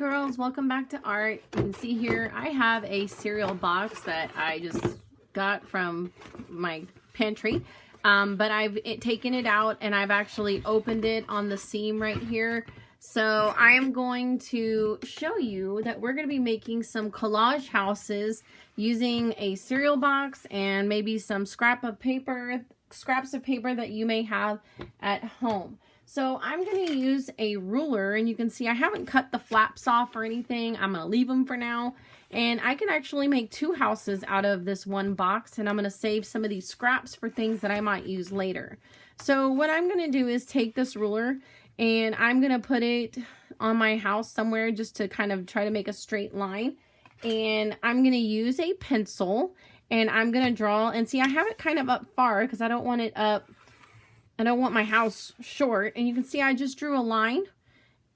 girls, welcome back to art. You can see here I have a cereal box that I just got from my pantry, but I've taken it out and I've actually opened it on the seam right here. So I am going to show you that we're going to be making some collage houses using a cereal box and maybe some scraps of paper that you may have at home. So I'm going to use a ruler, and you can see I haven't cut the flaps off or anything. I'm going to leave them for now. And I can actually make two houses out of this one box, and I'm going to save some of these scraps for things that I might use later. So what I'm going to do is take this ruler and I'm going to put it on my house somewhere just to kind of try to make a straight line. And I'm going to use a pencil and I'm going to draw, and see I have it kind of up far because I don't want it up. I don't want my house short, and you can see I just drew a line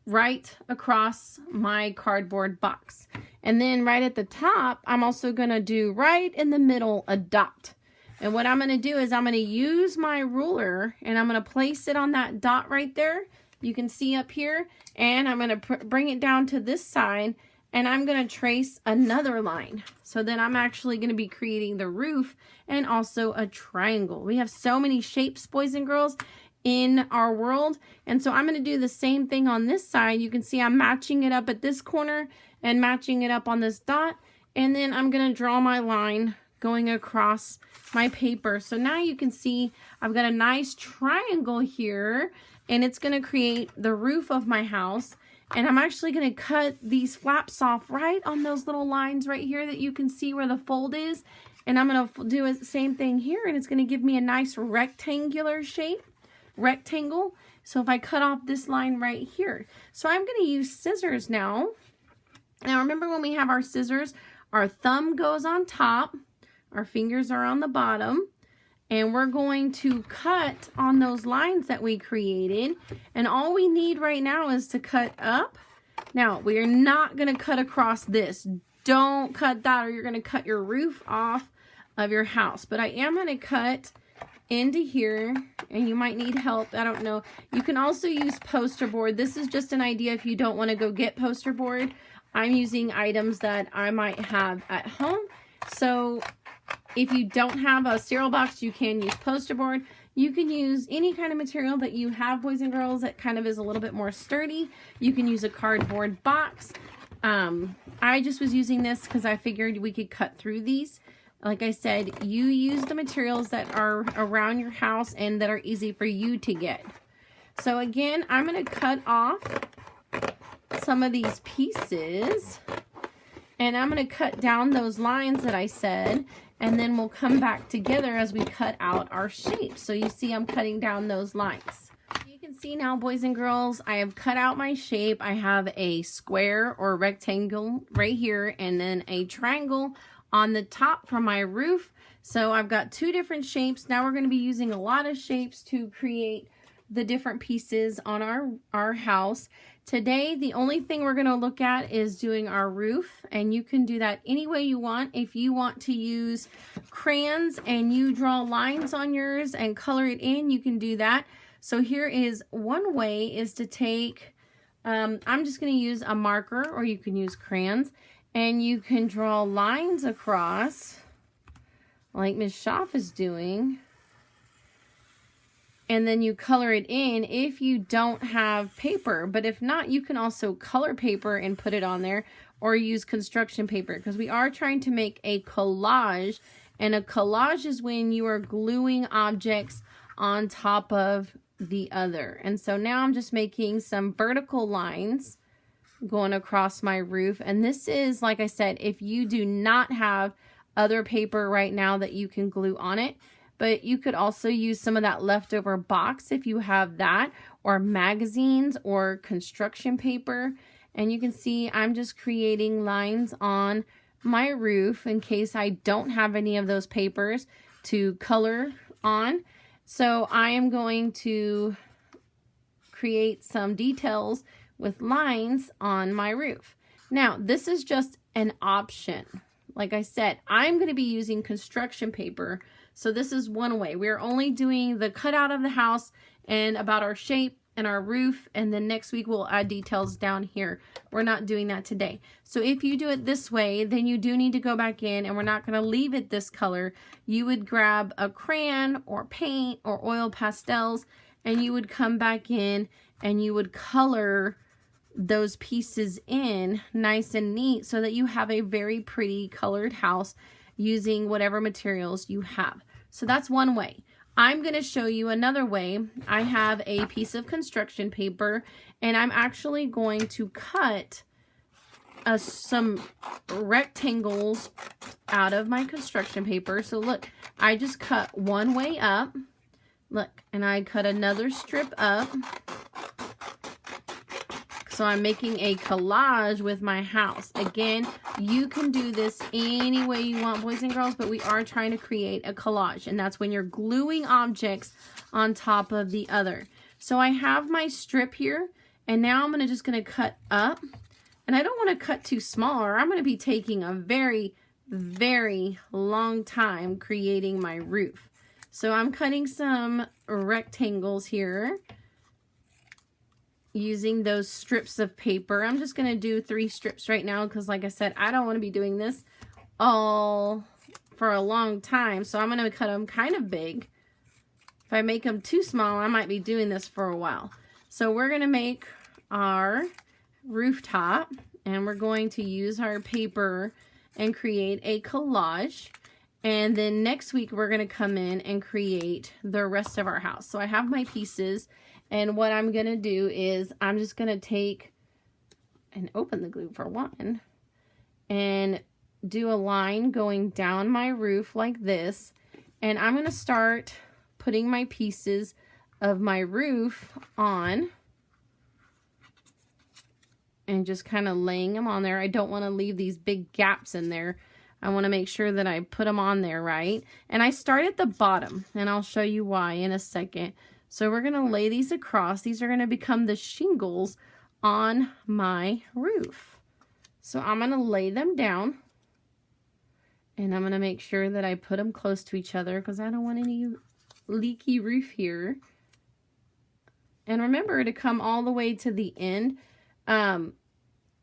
right across my cardboard box. And then right at the top, I'm also going to do right in the middle a dot. And what I'm going to do is I'm going to use my ruler and I'm going to place it on that dot right there. You can see up here, and I'm going to bring it down to this side, and I'm going to trace another line. So then I'm actually going to be creating the roof and also a triangle. We have so many shapes, boys and girls, in our world. And so I'm going to do the same thing on this side. You can see I'm matching it up at this corner and matching it up on this dot. And then I'm going to draw my line going across my paper. So now you can see I've got a nice triangle here, and it's going to create the roof of my house. And I'm actually going to cut these flaps off right on those little lines right here that you can see where the fold is. And I'm going to do the same thing here, and it's going to give me a nice rectangular shape, rectangle. So if I cut off this line right here. So I'm going to use scissors now. Now remember, when we have our scissors, our thumb goes on top, our fingers are on the bottom. And we're going to cut on those lines that we created. And all we need right now is to cut up. Now, we are not going to cut across this. Don't cut that, or you're going to cut your roof off of your house. But I am going to cut into here, and you might need help. I don't know. You can also use poster board. This is just an idea if you don't want to go get poster board. I'm using items that I might have at home. So if you don't have a cereal box, you can use poster board. You can use any kind of material that you have, boys and girls, that kind of is a little bit more sturdy. You can use a cardboard box. I just was using this because I figured we could cut through these. Like I said, you use the materials that are around your house and that are easy for you to get. So again, I'm going to cut off some of these pieces, and I'm going to cut down those lines that I said. And then we'll come back together as we cut out our shape. So you see I'm cutting down those lines. You can see now, boys and girls, I have cut out my shape. I have a square or rectangle right here, and then a triangle on the top for my roof. So I've got two different shapes. Now we're going to be using a lot of shapes to create the different pieces on our house. Today, the only thing we're going to look at is doing our roof, and you can do that any way you want. If you want to use crayons and you draw lines on yours and color it in, you can do that. So here is one way, is to take, I'm just going to use a marker, or you can use crayons, and you can draw lines across like Miss Schaff is doing. And then you color it in if you don't have paper. But if not, you can also color paper and put it on there, or use construction paper, because we are trying to make a collage. And a collage is when you are gluing objects on top of the other. And so now I'm just making some vertical lines going across my roof. And this is, like I said, if you do not have other paper right now that you can glue on it. But you could also use some of that leftover box if you have that, or magazines or construction paper. And you can see I'm just creating lines on my roof in case I don't have any of those papers to color on. So I am going to create some details with lines on my roof. Now, this is just an option. Like I said, I'm going to be using construction paper. So this is one way. We're only doing the cutout of the house and about our shape and our roof, and then next week we'll add details down here. We're not doing that today. So if you do it this way, then you do need to go back in, and we're not going to leave it this color. You would grab a crayon or paint or oil pastels, and you would come back in and you would color those pieces in nice and neat so that you have a very pretty colored house using whatever materials you have. So that's one way. I'm going to show you another way. I have a piece of construction paper, and I'm actually going to cut some rectangles out of my construction paper. So look, I just cut one way up. Look, and I cut another strip up. So I'm making a collage with my house. Again, you can do this any way you want, boys and girls, but we are trying to create a collage, and that's when you're gluing objects on top of the other. So I have my strip here, and now I'm just going to cut up, and I don't want to cut too small, or I'm going to be taking a very, very long time creating my roof. So I'm cutting some rectangles here, using those strips of paper. I'm just going to do 3 strips right now because, like I said, I don't want to be doing this all for a long time. So I'm going to cut them kind of big. If I make them too small, I might be doing this for a while. So we're going to make our rooftop, and we're going to use our paper and create a collage. And then next week, we're going to come in and create the rest of our house. So I have my pieces. And what I'm going to do is I'm just going to take and open the glue for one and do a line going down my roof like this. And I'm going to start putting my pieces of my roof on and just kind of laying them on there. I don't want to leave these big gaps in there. I want to make sure that I put them on there right. And I start at the bottom, and I'll show you why in a second. So we're going to lay these across. These are going to become the shingles on my roof. So I'm going to lay them down, and I'm going to make sure that I put them close to each other because I don't want any leaky roof here. And remember to come all the way to the end.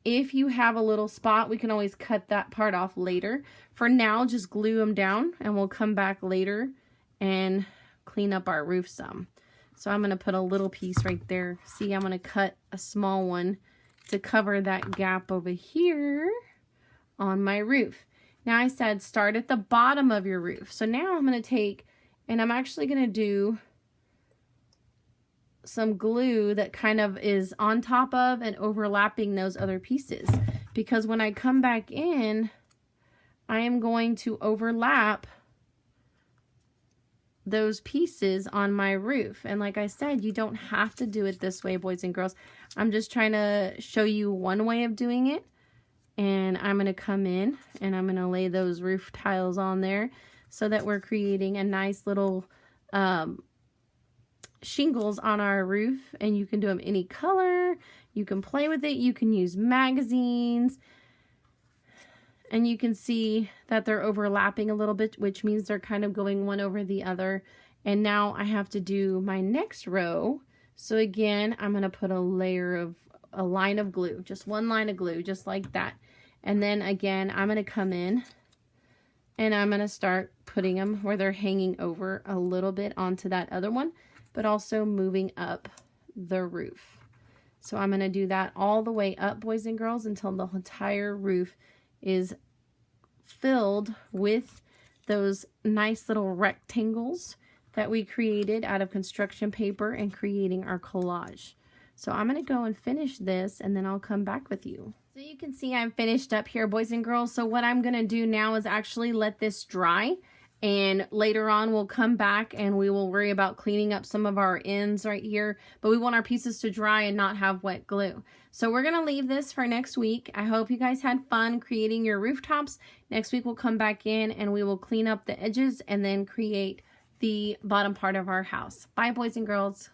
If you have a little spot, we can always cut that part off later. For now, just glue them down, and we'll come back later and clean up our roof some. So I'm going to put a little piece right there. See, I'm going to cut a small one to cover that gap over here on my roof. Now I said start at the bottom of your roof. So now I'm going to take, and I'm actually going to do some glue that kind of is on top of and overlapping those other pieces. Because when I come back in, I am going to overlap those pieces on my roof. And like I said, you don't have to do it this way, boys and girls. I'm just trying to show you one way of doing it. And I'm going to come in and I'm going to lay those roof tiles on there so that we're creating a nice little shingles on our roof. And you can do them any color. You can play with it. You can use magazines. And you can see that they're overlapping a little bit, which means they're kind of going one over the other. And now I have to do my next row. So again, I'm going to put a line of glue, just one line of glue, just like that. And then again, I'm going to come in and I'm going to start putting them where they're hanging over a little bit onto that other one, but also moving up the roof. So I'm going to do that all the way up, boys and girls, until the entire roof is filled with those nice little rectangles that we created out of construction paper and creating our collage. So I'm going to go and finish this, and then I'll come back with you. So you can see I'm finished up here, boys and girls. So what I'm going to do now is actually let this dry. And later on, we'll come back and we will worry about cleaning up some of our ends right here. But we want our pieces to dry and not have wet glue. So we're going to leave this for next week. I hope you guys had fun creating your rooftops. Next week, we'll come back in and we will clean up the edges and then create the bottom part of our house. Bye, boys and girls.